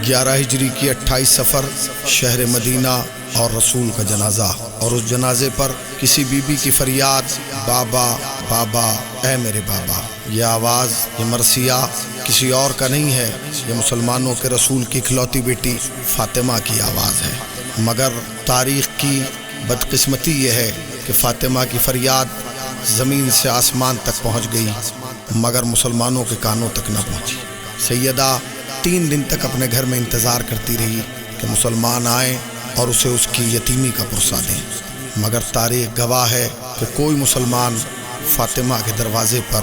11 ہجری کی 28 سفر شہر مدینہ اور رسول کا جنازہ، اور اس جنازے پر کسی بی بی کی فریاد بابا بابا اے میرے بابا۔ یہ آواز، یہ مرثیہ کسی اور کا نہیں ہے، یہ مسلمانوں کے رسول کی اکلوتی بیٹی فاطمہ کی آواز ہے۔ مگر تاریخ کی بدقسمتی یہ ہے کہ فاطمہ کی فریاد زمین سے آسمان تک پہنچ گئی مگر مسلمانوں کے کانوں تک نہ پہنچی۔ سیدہ 3 دن تک اپنے گھر میں انتظار کرتی رہی کہ مسلمان آئیں اور اسے اس کی یتیمی کا پرسہ دیں، مگر تاریخ گواہ ہے کہ کوئی مسلمان فاطمہ کے دروازے پر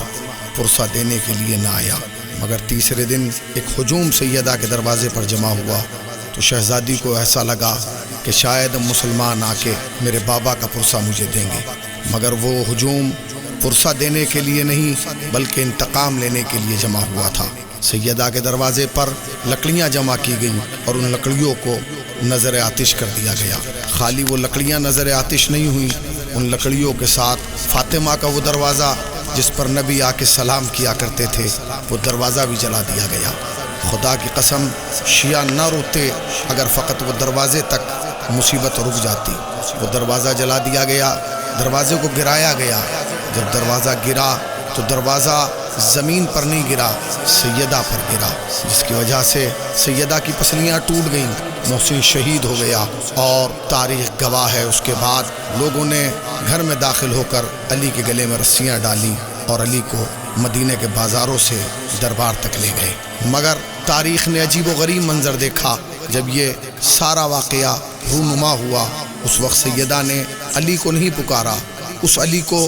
پرسہ دینے کے لیے نہ آیا۔ مگر تیسرے دن ایک ہجوم سیدہ کے دروازے پر جمع ہوا تو شہزادی کو ایسا لگا کہ شاید مسلمان آ کے میرے بابا کا پرسہ مجھے دیں گے، مگر وہ ہجوم پرسہ دینے کے لیے نہیں بلکہ انتقام لینے کے لیے جمع ہوا تھا۔ سیدہ کے دروازے پر لکڑیاں جمع کی گئیں اور ان لکڑیوں کو نظر آتش کر دیا گیا۔ خالی وہ لکڑیاں نظر آتش نہیں ہوئیں، ان لکڑیوں کے ساتھ فاطمہ کا وہ دروازہ جس پر نبی آ کے سلام کیا کرتے تھے وہ دروازہ بھی جلا دیا گیا۔ خدا کی قسم شیعہ نہ روتے اگر فقط وہ دروازے تک مصیبت رک جاتی۔ وہ دروازہ جلا دیا گیا، دروازے کو گرایا گیا۔ جب دروازہ گرا تو دروازہ زمین پر نہیں گرا، سیدہ پر گرا، جس کی وجہ سے سیدہ کی پسلیاں ٹوٹ گئیں، محسن شہید ہو گیا۔ اور تاریخ گواہ ہے اس کے بعد لوگوں نے گھر میں داخل ہو کر علی کے گلے میں رسیاں ڈالیں اور علی کو مدینے کے بازاروں سے دربار تک لے گئے۔ مگر تاریخ نے عجیب و غریب منظر دیکھا۔ جب یہ سارا واقعہ رونما ہوا اس وقت سیدہ نے علی کو نہیں پکارا، اس علی کو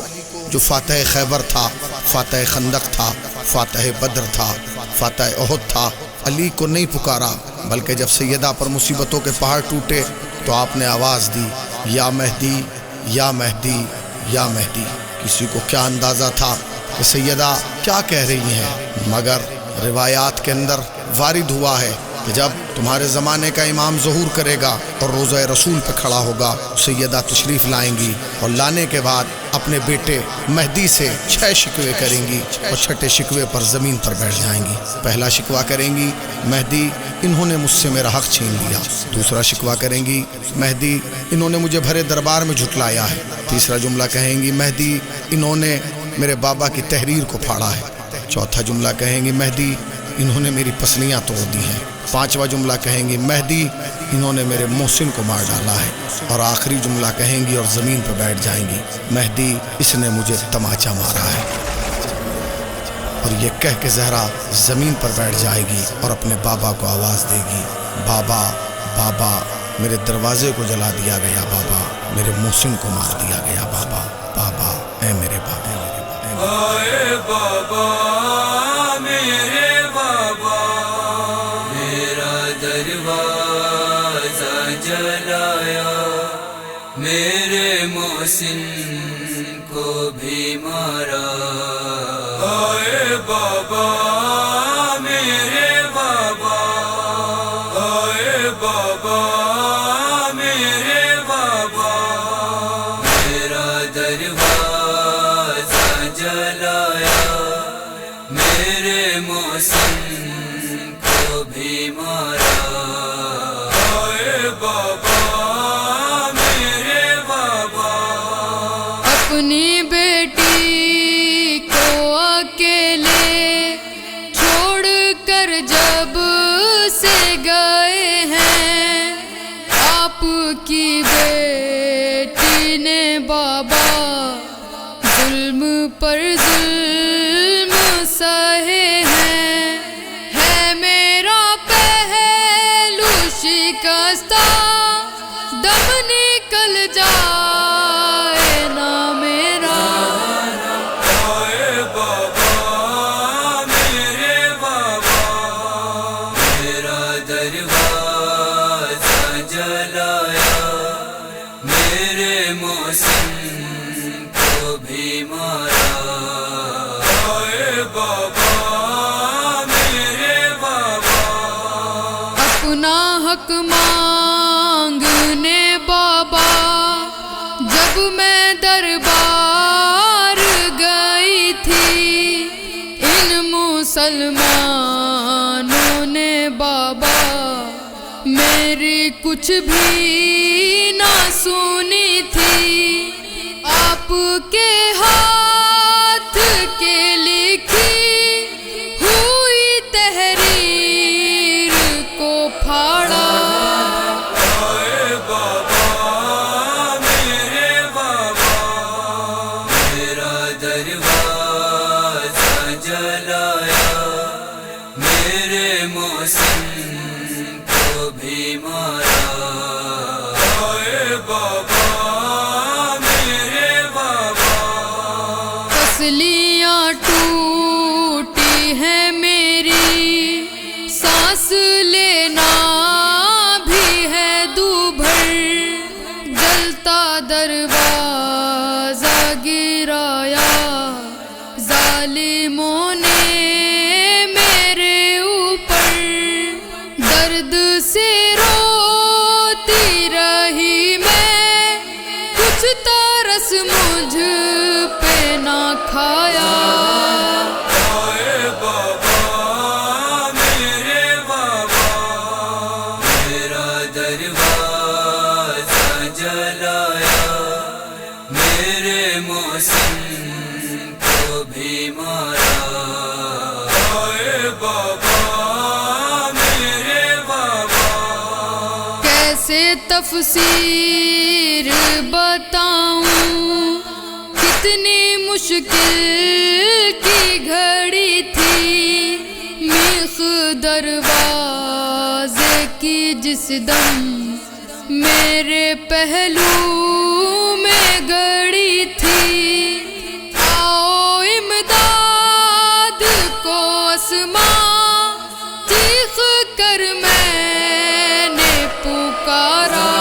جو فاتح خیبر تھا، فاتح خندق تھا، فاتح بدر تھا، فاتح احد تھا، علی کو نہیں پکارا، بلکہ جب سیدہ پر مصیبتوں کے پہاڑ ٹوٹے تو آپ نے آواز دی یا مہدی یا مہدی یا مہدی۔ کسی کو کیا اندازہ تھا کہ سیدہ کیا کہہ رہی ہیں، مگر روایات کے اندر وارد ہوا ہے کہ جب تمہارے زمانے کا امام ظہور کرے گا اور روضہ رسول پہ کھڑا ہوگا، سیدہ تشریف لائیں گی اور لانے کے بعد اپنے بیٹے مہدی سے 6 شکوے کریں گی اور 6ٹھے شکوے پر زمین پر بیٹھ جائیں گی۔ پہلا شکوہ کریں گی مہدی انہوں نے مجھ سے میرا حق چھین لیا۔ دوسرا شکوہ کریں گی مہدی انہوں نے مجھے بھرے دربار میں جھٹلایا ہے۔ تیسرا جملہ کہیں گی مہدی انہوں نے میرے بابا کی تحریر کو پھاڑا ہے۔ چوتھا جملہ کہیں گی مہدی انہوں نے میری پسلیاں توڑ دی ہیں۔ پانچواں جملہ کہیں گی مہدی انہوں نے میرے محسن کو مار ڈالا ہے۔ اور آخری جملہ کہیں گی اور زمین پر بیٹھ جائیں گی مہدی اس نے مجھے تماچا مارا ہے۔ اور یہ کہہ کے زہرا زمین پر بیٹھ جائے گی اور اپنے بابا کو آواز دے گی بابا بابا میرے دروازے کو جلا دیا گیا، بابا میرے محسن کو مار دیا گیا، بابا بابا اے میرے بابا۔ اے بابا میرے بابا میرا دروازہ جلایا، میرے محسن کو بھی مارا۔ اے بابا میرے بابا، اے بابا میرے بابا میرا دروازہ جلایا، میرے محسن کو بھی مارا۔ اے بابا میرے بابا، اپنی بیٹی کو اکیلے چھوڑ کر جب سے گئے ہیں، آپ کی بیٹی نے بابا ظلم پر ظلم سہے ہیں، ہے میرا پہلو شکستہ دم نکل جائے نا میرا۔ اے بابا میرے بابا میرا دروازہ جلایا، میرے محسن کو بھی مارا۔ اے بابا میرے بابا، اپنا حق مانگنے بابا جب میں دربار گئی تھی، ان مسلمانوں نے بابا میری کچھ بھی نہ سنی تھی، آپ کے ہاتھ کے لکھی ہوئی تحریر کو پھاڑا۔ آئے بابا میرے بابا، میرا دروازہ جلایا، میرے محسن کو بھی مارا۔ آئے بابا میرے بابا، پسلیاں ٹوٹی ہیں میری، سانس لینا بھی ہے دوبھر، جلتا دروازہ گرایا ظالموں نے میرے اوپر، درد سے روتی رہی میں، کچھ ترس مجھ پہ نہ کھایا۔ آئے بابا میرے بابا، میرا دروازہ جلایا، میرے محسن کو بھی مارا۔ آئے بابا میرے بابا، کیسے تفسیر بتاؤں، کتنی مشکل کی گھڑی تھی، میخ دروازے کی جس دم میرے پہلو میں گڑی تھی، آؤ امداد کو اسماں، چیخ کر میں نے پکارا۔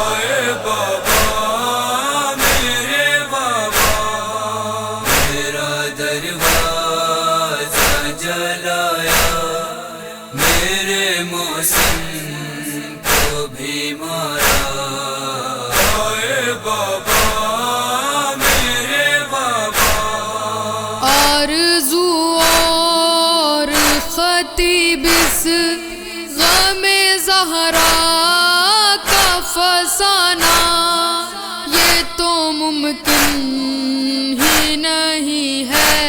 آئے بابا میرے بابا، میرا دروازہ جلایا، میرے محسن کو بھی مارا۔ آئے بابا میرے بابا، آرزو اور خطیب اس غم زہرا کا فسانہ، یہ تو ممکن ہی نہیں ہے،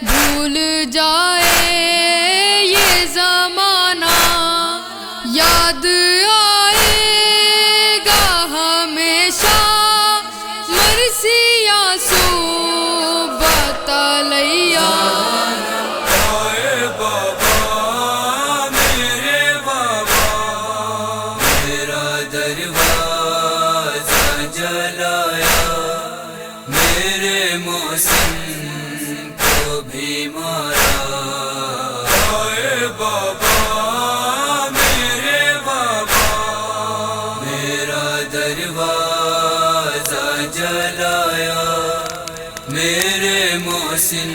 بھول جائے یہ زمانہ، یاد آئے گا ہمیشہ مرثیہ صحبت علیہ۔ آئے بابا میرے بابا، میرا دروازہ جلایا، میرے محسن کو بھی مارا۔ آئے بابا میرے بابا، میرا دروازہ جلایا، میرے محسن